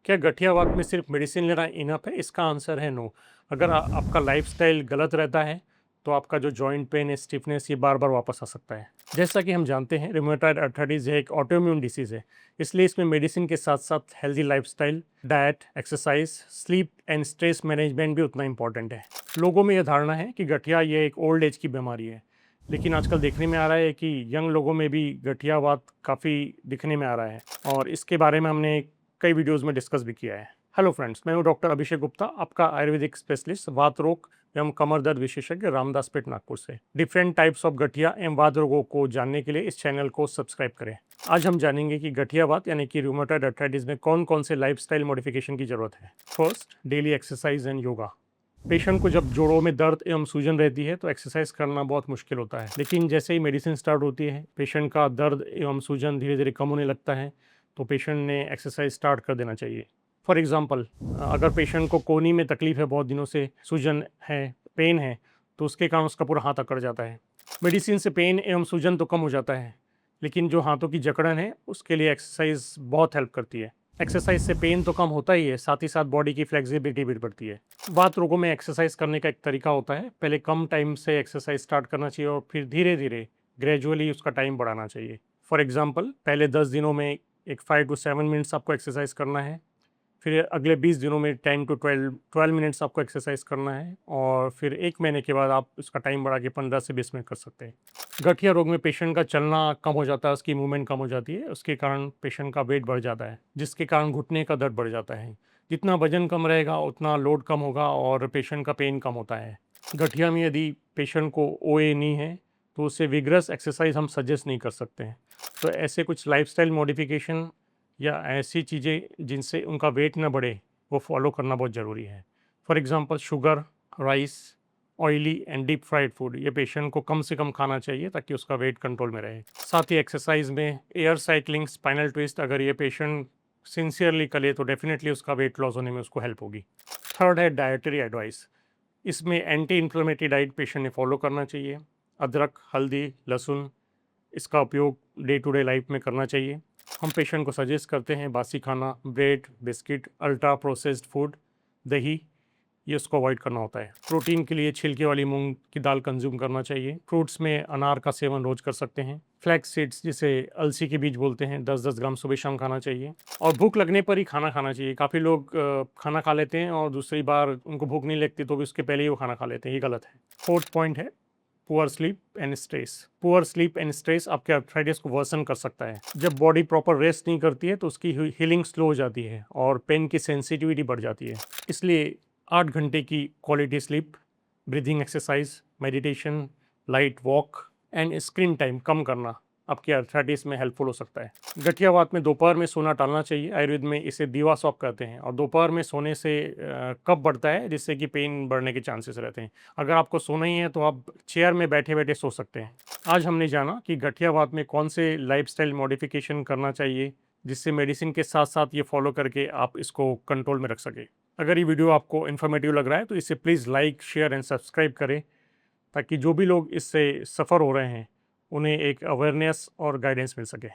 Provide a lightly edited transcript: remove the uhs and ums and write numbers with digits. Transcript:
क्या गठिया वात में सिर्फ मेडिसिन लेना इनफ है? इसका आंसर है नो। अगर आपका लाइफस्टाइल गलत रहता है तो आपका जो जॉइंट पेन है, स्टिफनेस, ये बार बार वापस आ सकता है। जैसा कि हम जानते हैं, रिमेटॉइड अर्थराइटिस एक ऑटोइम्यून डिसीज है, इसलिए इसमें मेडिसिन के साथ साथ healthy lifestyle, diet, exercise, sleep and stress management भी उतना इंपॉर्टेंट है। लोगों में यह धारणा है कि गठिया ये एक ओल्ड एज की बीमारी है, लेकिन आजकल देखने में आ रहा है कि यंग लोगों में भी गठियावात काफ़ी दिखने में आ रहा है, और इसके बारे में हमने कई वीडियोस में डिस्कस भी किया है। हेलो फ्रेंड्स, मैं हूं डॉक्टर अभिषेक गुप्ता, आपका आयुर्वेदिक स्पेशलिस्ट, वात रोग एवं कमर दर्द विशेषज्ञ, रामदास पेट, नागपुर से। डिफरेंट टाइप्स ऑफ गठिया एवं वात रोगों को जानने के लिए इस चैनल को सब्सक्राइब करें। आज हम जानेंगे कि गठियावात यानी कि रूमेटॉइड अर्थराइटिस में कौन कौन से लाइफस्टाइल मॉडिफिकेशन की जरूरत है। First, daily exercise and yoga. Patient को जब जोड़ों में दर्द एवं सूजन रहती है तो एक्सरसाइज करना बहुत मुश्किल होता है, लेकिन जैसे ही मेडिसिन स्टार्ट होती है, पेशेंट का दर्द एवं सूजन धीरे धीरे कम होने लगता है, तो पेशेंट ने एक्सरसाइज स्टार्ट कर देना चाहिए। फॉर एग्जांपल, अगर पेशेंट को कोहनी में तकलीफ है, बहुत दिनों से सूजन है, पेन है, तो उसके कारण उसका पूरा हाथ अकड़ जाता है। मेडिसिन से पेन एवं सूजन तो कम हो जाता है, लेकिन जो हाथों की जकड़न है उसके लिए एक्सरसाइज बहुत हेल्प करती है। एक्सरसाइज से पेन तो कम होता ही है, साथ ही साथ बॉडी की फ्लेक्सिबिलिटी भी बढ़ती है। वात रोगों में एक्सरसाइज करने का एक तरीका होता है, पहले कम टाइम से एक्सरसाइज स्टार्ट करना चाहिए और फिर धीरे धीरे ग्रेजुअली उसका टाइम बढ़ाना चाहिए। फॉर एग्जांपल, पहले 10 दिनों में एक 5 टू 7 मिनट्स आपको एक्सरसाइज करना है, फिर अगले 20 दिनों में 10 टू 12 मिनट्स आपको एक्सरसाइज करना है, और फिर 1 महीने के बाद आप उसका टाइम बढ़ा के 15 से 20 मिनट कर सकते हैं। गठिया रोग में पेशेंट का चलना कम हो जाता है, उसकी मूवमेंट कम हो जाती है, उसके कारण पेशेंट का वेट बढ़ जाता है, जिसके कारण घुटने का दर्द बढ़ जाता है। जितना वजन कम रहेगा उतना लोड कम होगा और पेशेंट का पेन कम होता है। गठिया में यदि पेशेंट को ओए नहीं है तो उसे विग्रस एक्सरसाइज हम सजेस्ट नहीं कर सकते हैं। तो ऐसे कुछ लाइफस्टाइल मॉडिफिकेशन या ऐसी चीज़ें जिनसे उनका वेट ना बढ़े, वो फॉलो करना बहुत ज़रूरी है। For example, sugar, rice, oily and deep fried food, ये पेशेंट को कम से कम खाना चाहिए ताकि उसका वेट कंट्रोल में रहे। साथ ही एक्सरसाइज में एयर साइकिलिंग, स्पाइनल ट्विस्ट, अगर ये पेशेंट सिंसियरली करे तो डेफिनेटली उसका वेट लॉस होने में उसको हेल्प होगी। थर्ड है डाइटरी एडवाइस। इसमें एंटी इन्फ्लेमेटरी डाइट पेशेंट ने फॉलो करना चाहिए। अदरक, हल्दी, लहसुन, इसका उपयोग डे टू डे लाइफ में करना चाहिए। हम पेशेंट को सजेस्ट करते हैं बासी खाना, bread, biscuit, ultra processed food, दही, ये उसको अवॉइड करना होता है। प्रोटीन के लिए छिलके वाली मूंग की दाल कंज्यूम करना चाहिए। फ्रूट्स में अनार का सेवन रोज कर सकते हैं। फ्लैक्स सीड्स, जिसे अलसी के बीज बोलते हैं, 10-10 ग्राम सुबह शाम खाना चाहिए। और भूख लगने पर ही खाना खाना चाहिए। काफ़ी लोग खाना खा लेते हैं और दूसरी बार उनको भूख नहीं लगती तो भी उसके पहले ही वो खाना खा लेते हैं, ये गलत है। फोर्थ पॉइंट है poor sleep and stress. Poor sleep and stress आपके आर्थराइटिस को वर्सन कर सकता है। जब बॉडी प्रॉपर रेस्ट नहीं करती है तो उसकी हीलिंग स्लो हो जाती है और पेन की सेंसिटिविटी बढ़ जाती है। इसलिए 8 घंटे की quality sleep, breathing exercise, meditation, light walk and screen time कम करना आपकी आर्थराइटिस में हेल्पफुल हो सकता है। गठियावात में दोपहर में सोना टालना चाहिए। आयुर्वेद में इसे दीवा सौंप कहते हैं, और दोपहर में सोने से कफ बढ़ता है, जिससे कि पेन बढ़ने के चांसेस रहते हैं। अगर आपको सोना ही है तो आप चेयर में बैठे बैठे सो सकते हैं। आज हमने जाना कि गठियावात में कौन से लाइफस्टाइल मॉडिफिकेशन करना चाहिए, जिससे मेडिसिन के साथ साथ ये फॉलो करके आप इसको कंट्रोल में रख सकें। अगर ये वीडियो आपको इन्फॉर्मेटिव लग रहा है तो इसे please like, share and subscribe करें, ताकि जो भी लोग इससे सफ़र हो रहे हैं उन्हें एक अवेयरनेस और गाइडेंस मिल सके।